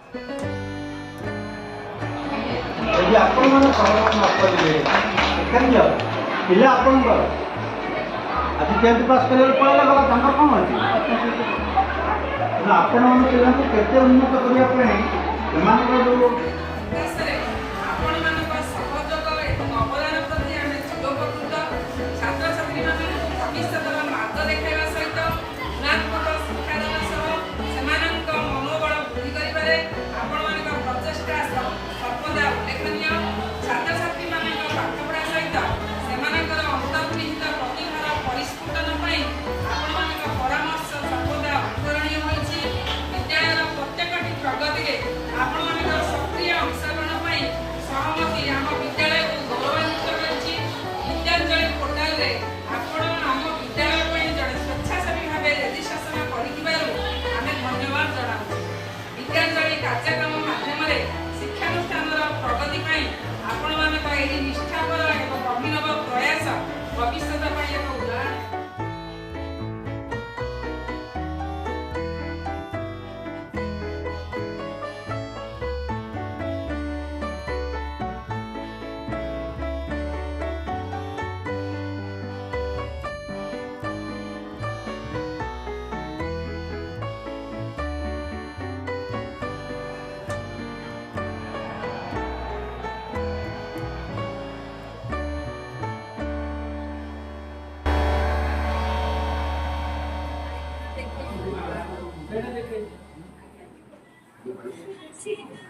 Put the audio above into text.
ଯଦି ଆପଣମାନେ ସହଯୋଗ ନ କରିବେ କେମିତି ହେବ? ପିଲା ଆପଣଙ୍କର ଆଜି 10th ପାସ୍ କରିବାକୁ ପଳେଇଲା ଗଲା, ତାଙ୍କର କ'ଣ ଅଛି? ଆପଣମାନେ ପିଲାଙ୍କୁ କେତେ ଉନ୍ନତ କରିବା ପାଇଁ ସେମାନଙ୍କର ଯେଉଁ କାର୍ଯ୍ୟକ୍ରମ ମାଧ୍ୟମରେ ଶିକ୍ଷାନୁଷ୍ଠାନର ପ୍ରଗତି ପାଇଁ ଆପଣମାନଙ୍କ ଏହି ନିଷ୍ଠାପର ଏବଂ ଅଭିନବ ପ୍ରୟାସ ଭବିଷ୍ୟତ ପାଇଁ ଏକ ଉଦାହରଣ। Sí.